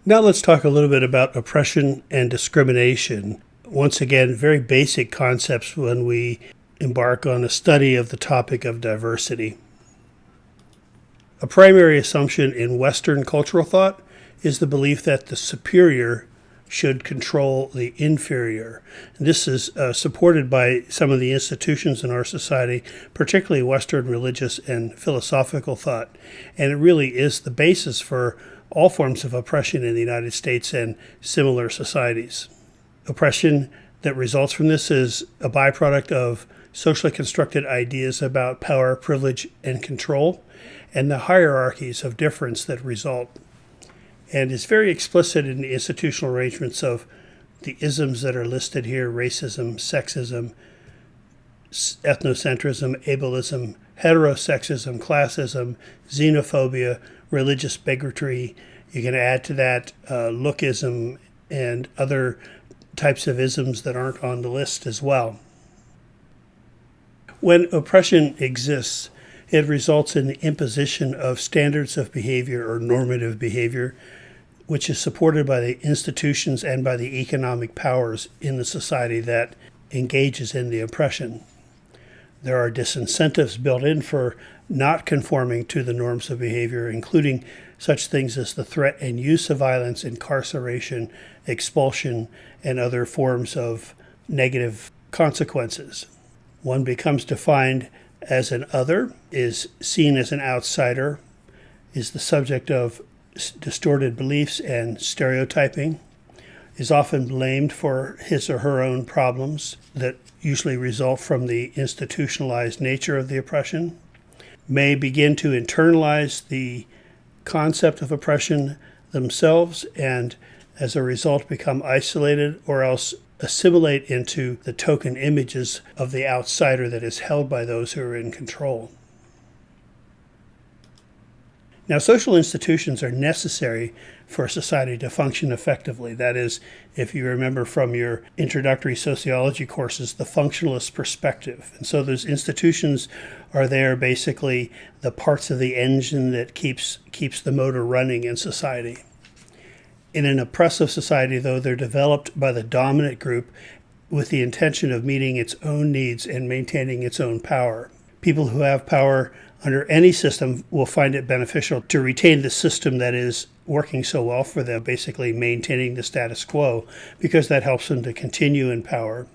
Now let's talk a little bit about oppression and discrimination. Once again, very basic concepts when we embark on a study of the topic of diversity. A primary assumption in Western cultural thought is the belief that the superior should control the inferior. And this is supported by some of the institutions in our society, particularly Western religious and philosophical thought. And it really is the basis for all forms of oppression in the United States and similar societies. Oppression that results from this is a byproduct of socially constructed ideas about power, privilege, and control, and the hierarchies of difference that result. And is very explicit in the institutional arrangements of the isms that are listed here: racism, sexism, ethnocentrism, ableism, heterosexism, classism, xenophobia, religious bigotry. You can add to that lookism and other types of isms that aren't on the list as well. When oppression exists, it results in the imposition of standards of behavior or normative behavior, which is supported by the institutions and by the economic powers in the society that engages in the oppression. There are disincentives built in for not conforming to the norms of behavior, including such things as the threat and use of violence, incarceration, expulsion, and other forms of negative consequences. One becomes defined as an other, is seen as an outsider, is the subject of distorted beliefs and stereotyping, is often blamed for his or her own problems that usually result from the institutionalized nature of the oppression, may begin to internalize the concept of oppression themselves, and as a result become isolated or else assimilate into the token images of the outsider that is held by those who are in control. Now, social institutions are necessary for a society to function effectively. That is, if you remember from your introductory sociology courses, the functionalist perspective. And so those institutions are there, basically the parts of the engine that keeps the motor running in society. In an oppressive society, though, they're developed by the dominant group with the intention of meeting its own needs and maintaining its own power. People who have power under any system will find it beneficial to retain the system that is working so well for them, basically maintaining the status quo, because that helps them to continue in power.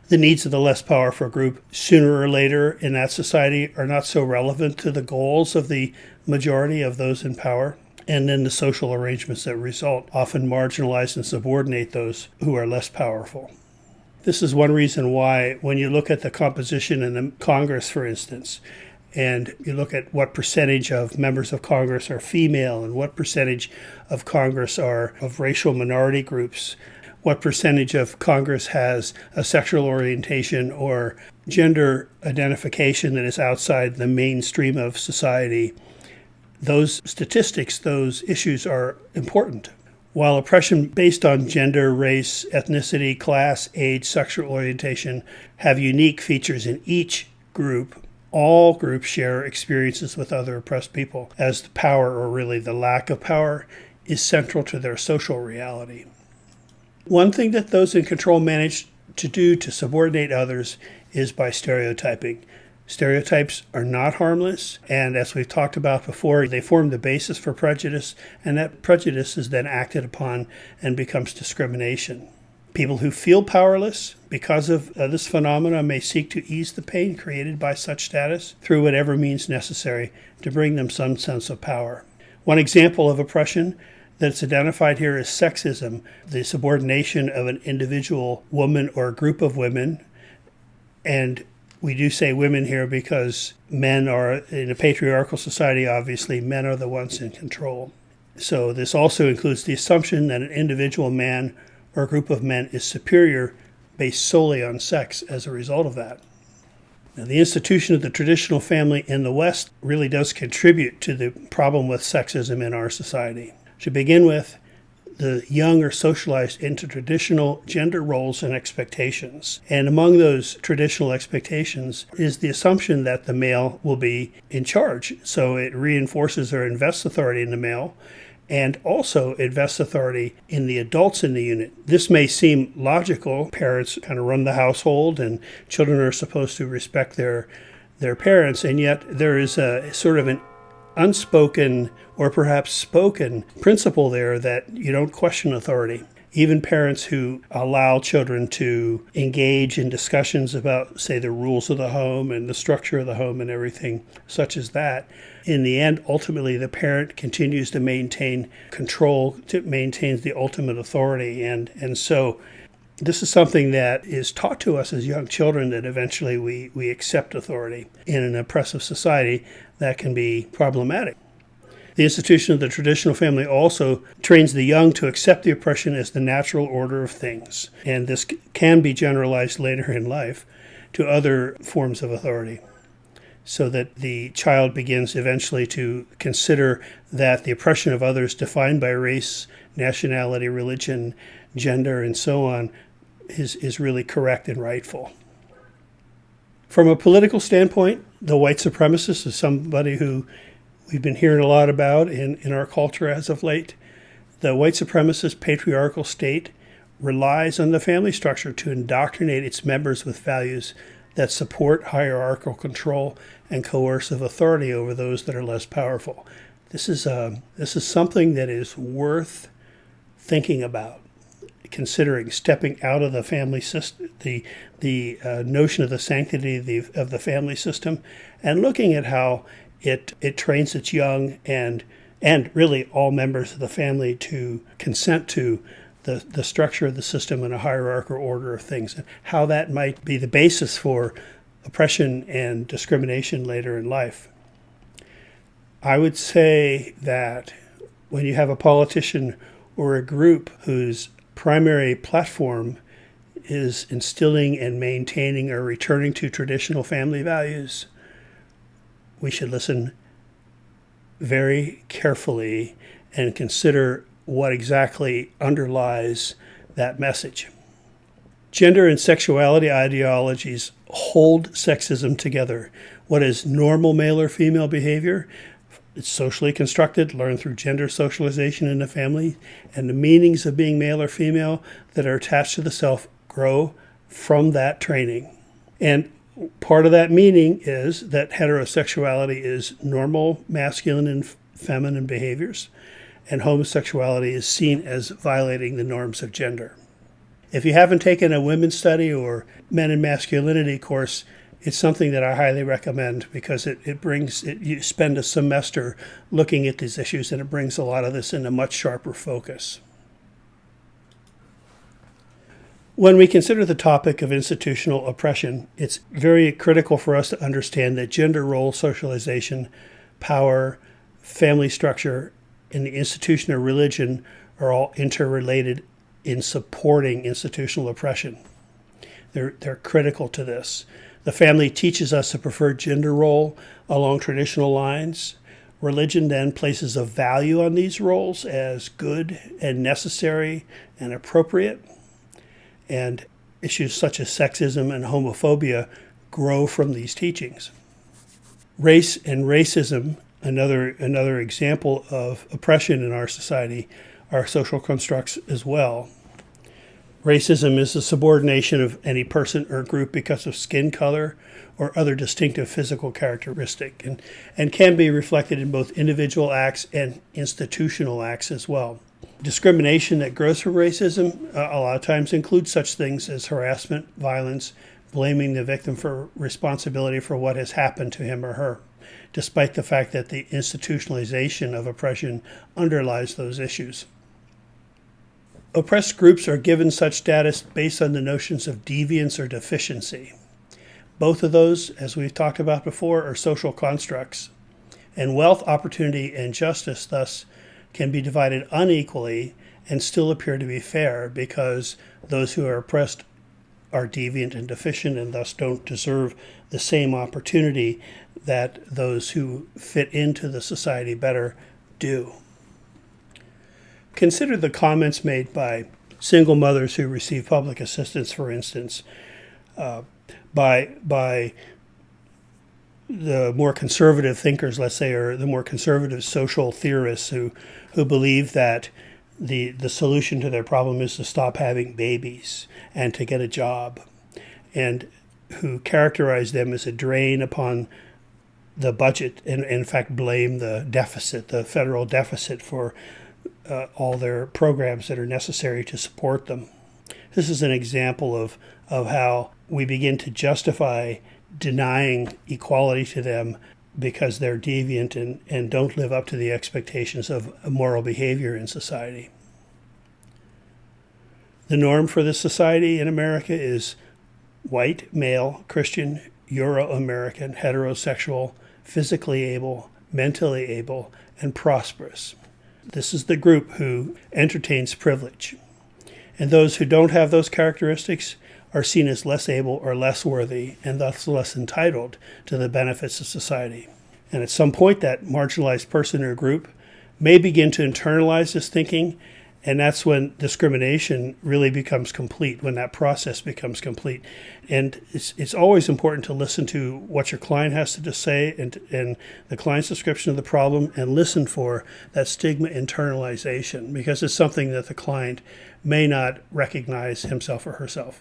The needs of the less powerful group sooner or later in that society are not so relevant to the goals of the majority of those in power. And then the social arrangements that result often marginalize and subordinate those who are less powerful. This is one reason why when you look at the composition in the Congress, for instance, and you look at what percentage of members of Congress are female and what percentage of Congress are of racial minority groups, what percentage of Congress has a sexual orientation or gender identification that is outside the mainstream of society, those statistics, those issues are important. While oppression based on gender, race, ethnicity, class, age, sexual orientation have unique features in each group, all groups share experiences with other oppressed people, as the power, or really the lack of power, is central to their social reality. One thing that those in control manage to do to subordinate others is by stereotyping. Stereotypes are not harmless, and as we've talked about before, they form the basis for prejudice, and that prejudice is then acted upon and becomes discrimination. People who feel powerless because of this phenomena may seek to ease the pain created by such status through whatever means necessary to bring them some sense of power. One example of oppression that's identified here is sexism, the subordination of an individual woman or a group of women. And we do say women here because men are, in a patriarchal society, obviously, men are the ones in control. So this also includes the assumption that an individual man or a group of men is superior based solely on sex as a result of that. Now, the institution of the traditional family in the West really does contribute to the problem with sexism in our society. To begin with, the young are socialized into traditional gender roles and expectations. And among those traditional expectations is the assumption that the male will be in charge. So it reinforces or invests authority in the male. and also invests authority in the adults in the unit. This may seem logical. Parents kind of run the household, and children are supposed to respect their parents, and yet there is a sort of an unspoken or perhaps spoken principle there that you don't question authority. Even parents who allow children to engage in discussions about, say, the rules of the home and the structure of the home and everything such as that, in the end, ultimately, the parent continues to maintain control, maintains the ultimate authority. And so this is something that is taught to us as young children, that eventually we accept authority. In an oppressive society, that can be problematic. The institution of the traditional family also trains the young to accept the oppression as the natural order of things. And this can be generalized later in life to other forms of authority, so that the child begins eventually to consider that the oppression of others defined by race, nationality, religion, gender, and so on is really correct and rightful. From a political standpoint, the white supremacist is somebody who we've been hearing a lot about in our culture as of late. The white supremacist patriarchal state relies on the family structure to indoctrinate its members with values that support hierarchical control and coercive authority over those that are less powerful. This is something that is worth thinking about, considering stepping out of the family system, the notion of the sanctity of the family system, and looking at how it trains its young and really all members of the family to consent to the structure of the system and a hierarchical order of things, and how that might be the basis for oppression and discrimination later in life. I would say that when you have a politician or a group whose primary platform is instilling and maintaining or returning to traditional family values, we should listen very carefully and consider what exactly underlies that message. Gender and sexuality ideologies hold sexism together. What is normal male or female behavior? It's socially constructed, learned through gender socialization in the family, and the meanings of being male or female that are attached to the self grow from that training. And part of that meaning is that heterosexuality is normal masculine and feminine behaviors, and homosexuality is seen as violating the norms of gender. If you haven't taken a women's study or men and masculinity course, it's something that I highly recommend, because you spend a semester looking at these issues, and it brings a lot of this into much sharper focus. When we consider the topic of institutional oppression, it's very critical for us to understand that gender role socialization, power, family structure, and the institution of religion are all interrelated in supporting institutional oppression. They're critical to this. The family teaches us a preferred gender role along traditional lines. Religion then places a value on these roles as good and necessary and appropriate. And issues such as sexism and homophobia grow from these teachings. Race and racism, another example of oppression in our society, are social constructs as well. Racism is the subordination of any person or group because of skin color or other distinctive physical characteristic, and can be reflected in both individual acts and institutional acts as well. Discrimination that grows from racism a lot of times includes such things as harassment, violence, blaming the victim for responsibility for what has happened to him or her, despite the fact that the institutionalization of oppression underlies those issues. Oppressed groups are given such status based on the notions of deviance or deficiency. Both of those, as we've talked about before, are social constructs. And wealth, opportunity, and justice thus can be divided unequally and still appear to be fair, because those who are oppressed are deviant and deficient and thus don't deserve the same opportunity that those who fit into the society better do. Consider the comments made by single mothers who receive public assistance, for instance, by the more conservative thinkers, let's say, or the more conservative social theorists who believe that the solution to their problem is to stop having babies and to get a job, and who characterize them as a drain upon the budget and in fact blame the deficit, the federal deficit, for all their programs that are necessary to support them. This is an example of how we begin to justify denying equality to them because they're deviant and don't live up to the expectations of moral behavior in society. The norm for this society in America is white, male, Christian, Euro-American, heterosexual, physically able, mentally able, and prosperous. This is the group who entertains privilege. And those who don't have those characteristics are seen as less able or less worthy, and thus less entitled to the benefits of society. And at some point, that marginalized person or group may begin to internalize this thinking, and that's when discrimination really becomes complete, when that process becomes complete. And it's always important to listen to what your client has to say and the client's description of the problem, and listen for that stigma internalization, because it's something that the client may not recognize himself or herself.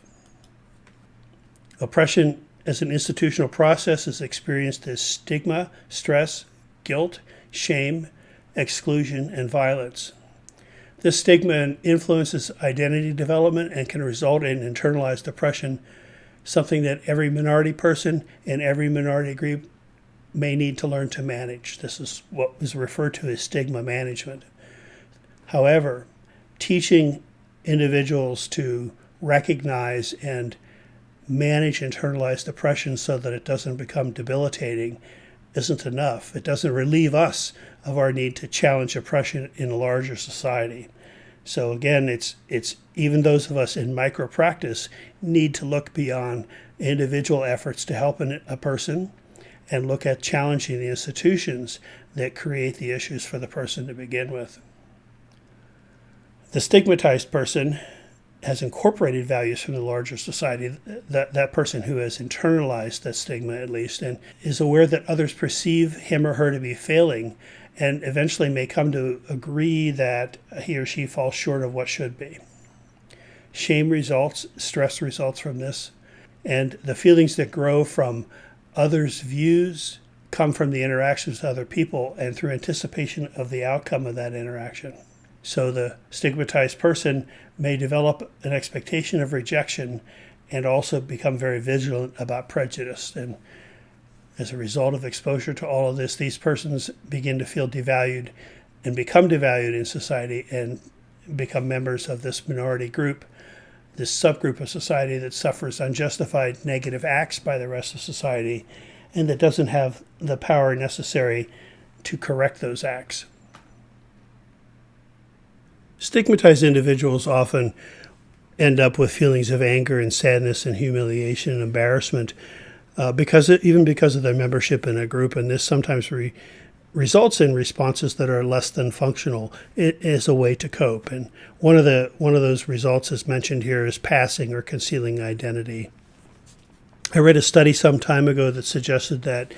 Oppression as an institutional process is experienced as stigma, stress, guilt, shame, exclusion, and violence. This stigma influences identity development and can result in internalized oppression, something that every minority person and every minority group may need to learn to manage. This is what is referred to as stigma management. However, teaching individuals to recognize and manage internalized oppression so that it doesn't become debilitating isn't enough. It doesn't relieve us of our need to challenge oppression in a larger society. So again, it's even those of us in micro practice need to look beyond individual efforts to help a person and look at challenging the institutions that create the issues for the person to begin with. The stigmatized person has incorporated values from the larger society, that person who has internalized that stigma at least, and is aware that others perceive him or her to be failing, and eventually may come to agree that he or she falls short of what should be. Shame results, stress results from this, and the feelings that grow from others' views come from the interactions with other people and through anticipation of the outcome of that interaction. So the stigmatized person may develop an expectation of rejection and also become very vigilant about prejudice. And as a result of exposure to all of this, these persons begin to feel devalued and become devalued in society and become members of this minority group, this subgroup of society that suffers unjustified negative acts by the rest of society and that doesn't have the power necessary to correct those acts. Stigmatized individuals often end up with feelings of anger and sadness and humiliation and embarrassment because of their membership in a group, and this sometimes results in responses that are less than functional as a way to cope. And one of those results, as mentioned here, is passing or concealing identity. I read a study some time ago that suggested that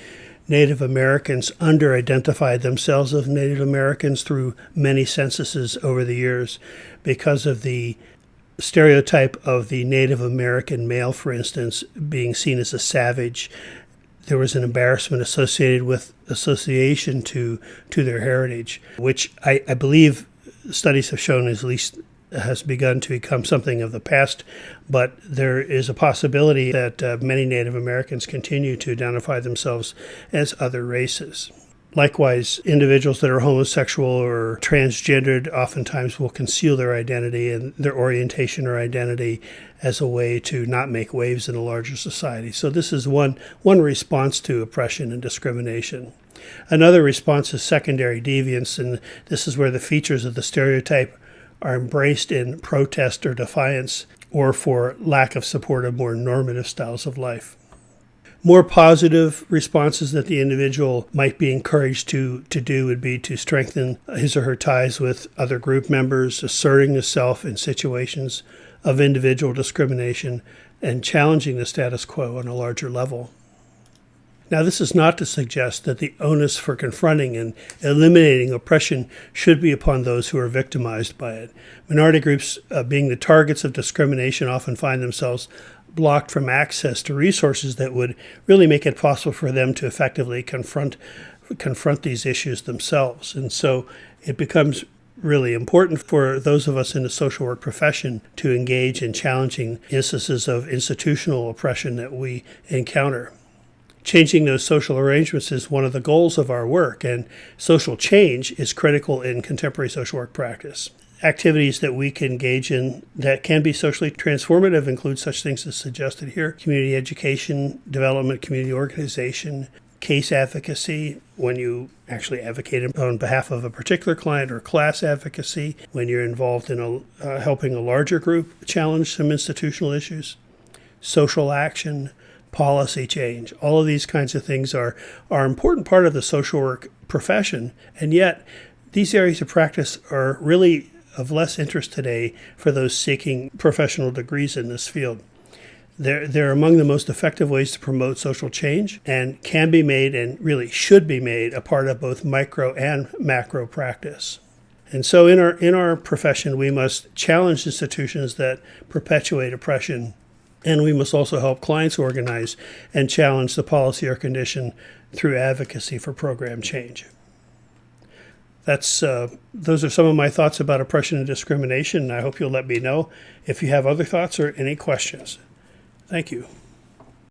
Native Americans under-identified themselves as Native Americans through many censuses over the years because of the stereotype of the Native American male, for instance, being seen as a savage. There was an embarrassment associated with association to their heritage, which I believe studies have shown at least has begun to become something of the past, but there is a possibility that many Native Americans continue to identify themselves as other races. Likewise, individuals that are homosexual or transgendered oftentimes will conceal their identity and their orientation or identity as a way to not make waves in a larger society. So this is one response to oppression and discrimination. Another response is secondary deviance, and this is where the features of the stereotype are embraced in protest or defiance, or for lack of support of more normative styles of life. More positive responses that the individual might be encouraged to do would be to strengthen his or her ties with other group members, asserting the self in situations of individual discrimination, and challenging the status quo on a larger level. Now, this is not to suggest that the onus for confronting and eliminating oppression should be upon those who are victimized by it. Minority groups, being the targets of discrimination, often find themselves blocked from access to resources that would really make it possible for them to effectively confront these issues themselves. And so it becomes really important for those of us in the social work profession to engage in challenging instances of institutional oppression that we encounter. Changing those social arrangements is one of the goals of our work, and social change is critical in contemporary social work practice. Activities that we can engage in that can be socially transformative include such things as suggested here: community education, development, community organization, case advocacy, when you actually advocate on behalf of a particular client, or class advocacy, when you're involved in helping a larger group challenge some institutional issues, social action, policy change. All of these kinds of things are an important part of the social work profession, and yet these areas of practice are really of less interest today for those seeking professional degrees in this field. They're among the most effective ways to promote social change, and can be made, and really should be made, a part of both micro and macro practice. And so in our profession, we must challenge institutions that perpetuate oppression, and we must also help clients organize and challenge the policy or condition through advocacy for program change. Those are some of my thoughts about oppression and discrimination, and I hope you'll let me know if you have other thoughts or any questions. Thank you.